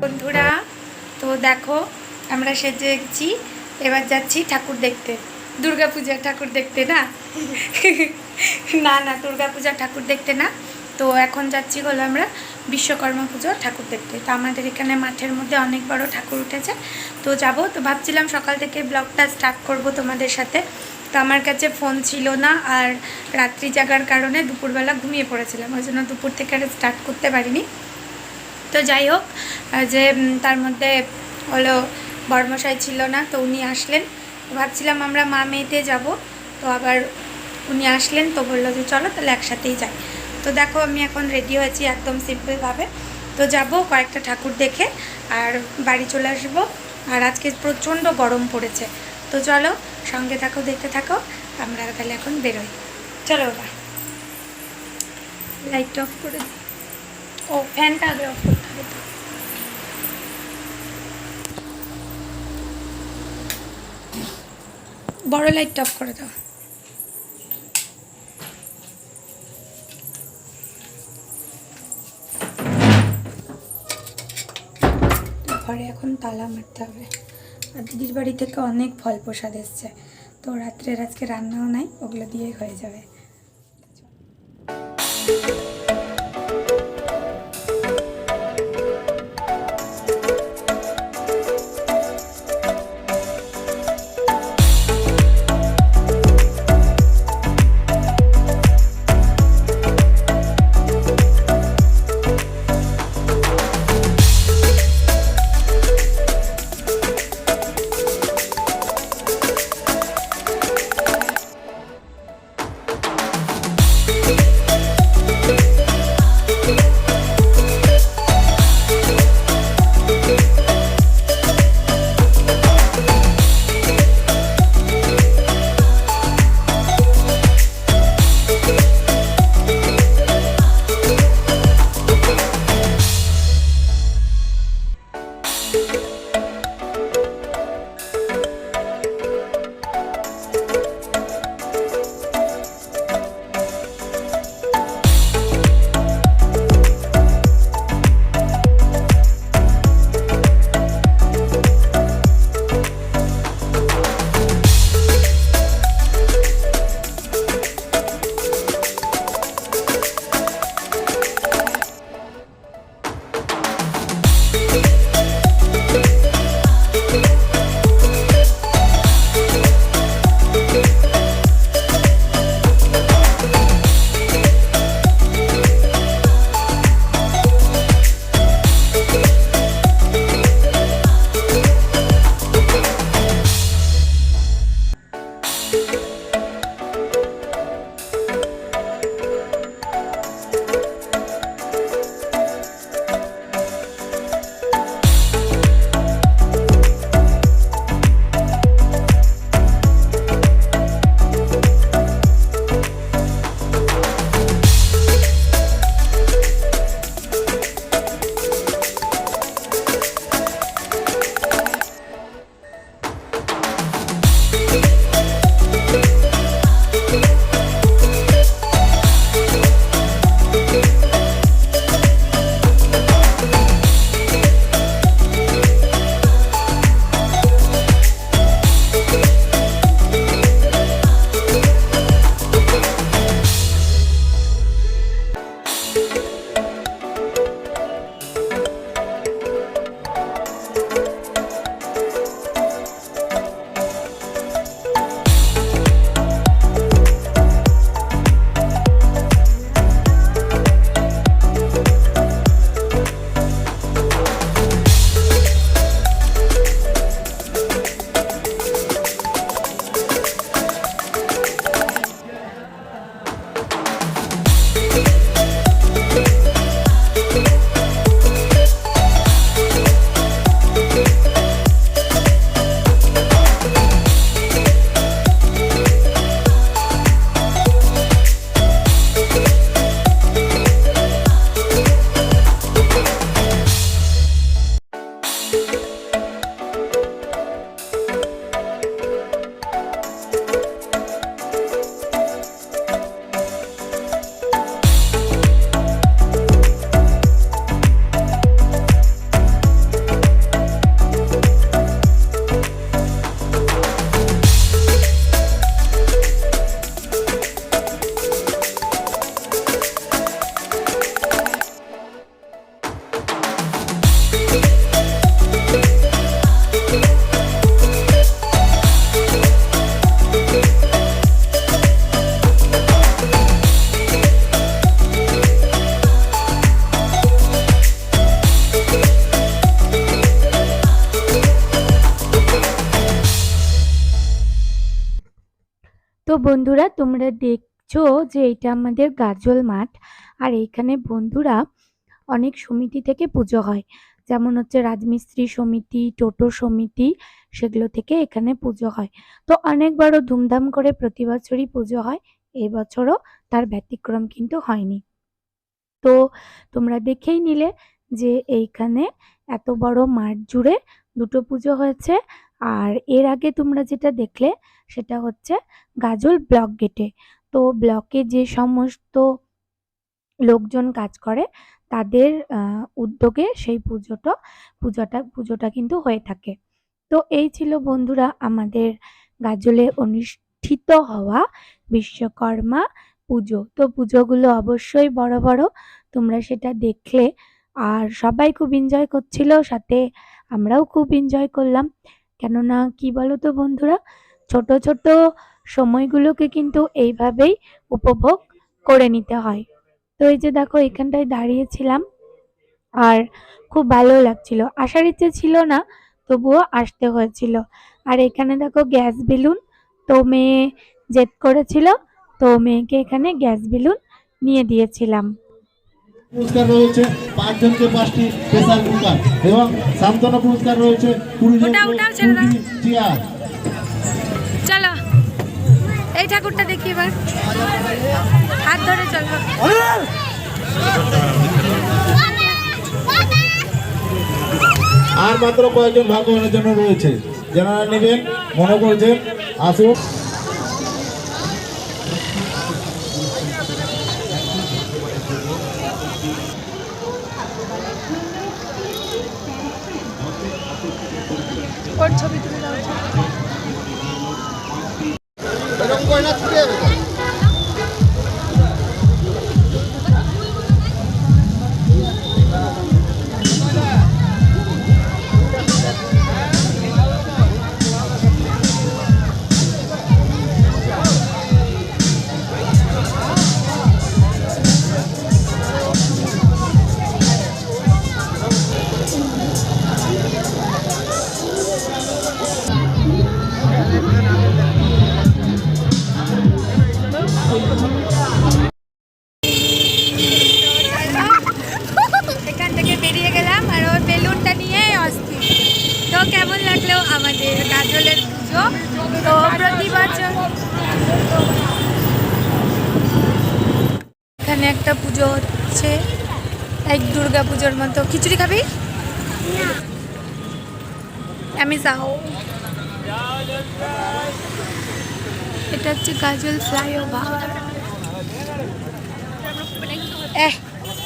বন্ধুরা, তো দেখো আমরা সেজেছি, এবার যাচ্ছি ঠাকুর দেখতে, দুর্গাপূজার ঠাকুর দেখতে না না না দুর্গাপূজার ঠাকুর দেখতে না। তো এখন যাচ্ছি হলো আমরা বিশ্বকর্মা পুজোর ঠাকুর দেখতে। তো আমাদের এখানে মাঠের মধ্যে অনেক বড় ঠাকুর উঠেছে, তো যাব। তো ভাবছিলাম সকাল থেকে ব্লগটা স্টার্ট করব তোমাদের সাথে। তো আমার কাছে ফোন ছিল না, আর রাত্রি জাগার কারণে দুপুরবেলা ঘুমিয়ে পড়েছিলাম, ওই জন্য দুপুর থেকে আর স্টার্ট করতে পারিনি। তো যাই হোক, যে তার মধ্যে হলো বর্মশাই ছিল না, তো উনি আসলেন। ভাবছিলাম আমরা মা মেয়েতে যাব, তো আবার উনি আসলেন, তো বললো যে চলো তাহলে একসাথেই যাই। তো দেখো আমি এখন রেডি হয়েছি একদম সিম্পলভাবে। তো যাব কয়েকটা ঠাকুর দেখে আর বাড়ি চলে আসবো। আর আজকে প্রচণ্ড গরম পড়েছে, তো চলো সঙ্গে থাকো, দেখতে থাকো। আমরা তাহলে এখন বেরোই, চলো বাবা। লাইট অফ করে দিই। ও ফ্যানটা আগে অফ করতে হবে। তো বড় লাইটটা অফ করে দাও। ঘরে এখন তালা মারতে হবে। আর দিদির বাড়ি থেকে অনেক ফল প্রসাদ এসছে, তো রাত্রের আজকে রান্নাও নাই, ওগুলো দিয়েই হয়ে যাবে। তো বন্ধুরা তোমরা দেখছো যে এটা আমাদের গাজল মাঠ। আর এইখানে বন্ধুরা অনেক সমিতি থেকে পুজো হয়, যেমন হচ্ছে রাজমিস্ত্রি সমিতি, টোটো সমিতি, সেগুলো থেকে এখানে পুজো হয়। তো অনেক বড় ধুমধাম করে প্রতি বছরই পুজো হয়, এই বছরও তার ব্যতিক্রম কিন্তু হয়নি। তো তোমরা দেখেই নিলে যে এইখানে এত বড় মাঠ জুড়ে দুটো পুজো হয়েছে। আর এর আগে তোমরা যেটা দেখলে সেটা হচ্ছে গাজল ব্লক গেটে। তো ব্লকে যে সমস্ত লোকজন কাজ করে তাদের উদ্যোগে সেই পুজোটা কিন্তু হয়ে থাকে। তো এই ছিল বন্ধুরা আমাদের গাজলে অনুষ্ঠিত হওয়া বিশ্বকর্মা পুজো। তো পুজোগুলো অবশ্যই বড় বড়, তোমরা সেটা দেখলে। আর সবাই খুব এনজয় করছিল, সাথে আমরাও খুব এনজয় করলাম। কেননা কি বলো তো বন্ধুরা, ছোট ছোট সময়গুলোকে কিন্তু এইভাবেই উপভোগ করে নিতে হয়। তো এই যে দেখো এখানটায় দাঁড়িয়েছিলাম আর খুব ভালো লাগছিল, আসার ইচ্ছে ছিল না তবুও আসতে হয়েছিল। আর এখানে দেখো গ্যাস বেলুন, তো মেয়ে জেদ করেছিল, তো মেয়েকে এখানে গ্যাস বেলুন নিয়ে দিয়েছিলাম। পুরস্কার রয়েছে 5 জনকে 5টি স্পেশাল কুকার এবং সান্ত্বনা পুরস্কার রয়েছে 20 জনকে চেয়ার। চলো এই ঠাকুরটা দেখি এবার, হাত ধরে চলো। আর মাত্র কয়েকজন ভাগ্যবানের জন্য রয়েছে, যারা নেবেন মনে করছেন আসুন। ওর ছবি তুলে দাও। এখান থেকে বেরিয়ে গেলাম আর ওর বেলুনটা নিয়ে অস্থির। তো কেমন লাগলো আমাদের গাজলের পুজো? তো প্রতি বছর এখানে একটা পুজো হচ্ছে, এক দুর্গা পুজোর মতো। খিচুড়ি খাবি? আমি যাও। এটা হচ্ছে গাজল ফ্লাইওভার।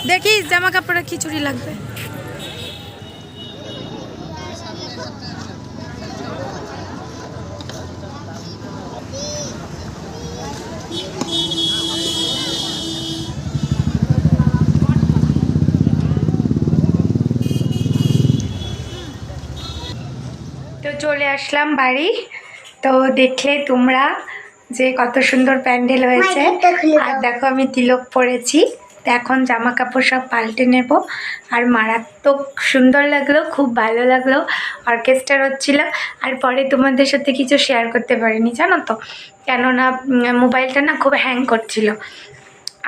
দেখিস জামা কাপড়ে খিচুড়ি লাগবে। তো চলে আসলাম বাড়ি। তো দেখলে তোমরা যে কত সুন্দর প্যান্ডেল হয়েছে। আর দেখো আমি তিলক পরেছি, তো এখন জামা কাপড় সব পাল্টে নেব। আর মারাত্মক সুন্দর লাগলো, খুব ভালো লাগলো। অর্কেস্ট্রা হচ্ছিল। আর পরে তোমাদের সাথে কিছু শেয়ার করতে পারিনি জানো তো, কেননা মোবাইলটা না খুব হ্যাং করছিল।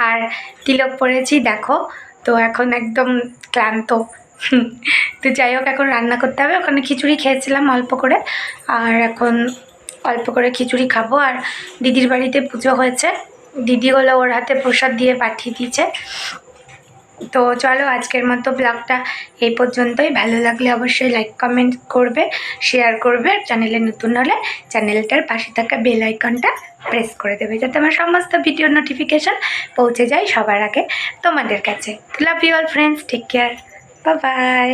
আর তিলক পরেছি দেখো। তো এখন একদম ক্লান্ত। তো যাই হোক, এখন রান্না করতে হবে। ওখানে খিচুড়ি খেয়েছিলাম অল্প করে, আর এখন অল্প করে খিচুড়ি খাবো। আর দিদির বাড়িতে পুজো হয়েছে, দিদি হলো ওর হাতে প্রসাদ দিয়ে পাঠিয়ে দিয়েছে। তো চলো আজকের মতো ব্লগটা এই পর্যন্তই। ভালো লাগলে অবশ্যই লাইক কমেন্ট করবে, শেয়ার করবে। আর চ্যানেলে নতুন হলে চ্যানেলটার পাশে থাকা বেল আইকনটা প্রেস করে দেবে, যাতে আমার সমস্ত ভিডিও নোটিফিকেশান পৌঁছে যায় সবার আগে তোমাদের কাছে। Love you all friends, take care, bye by.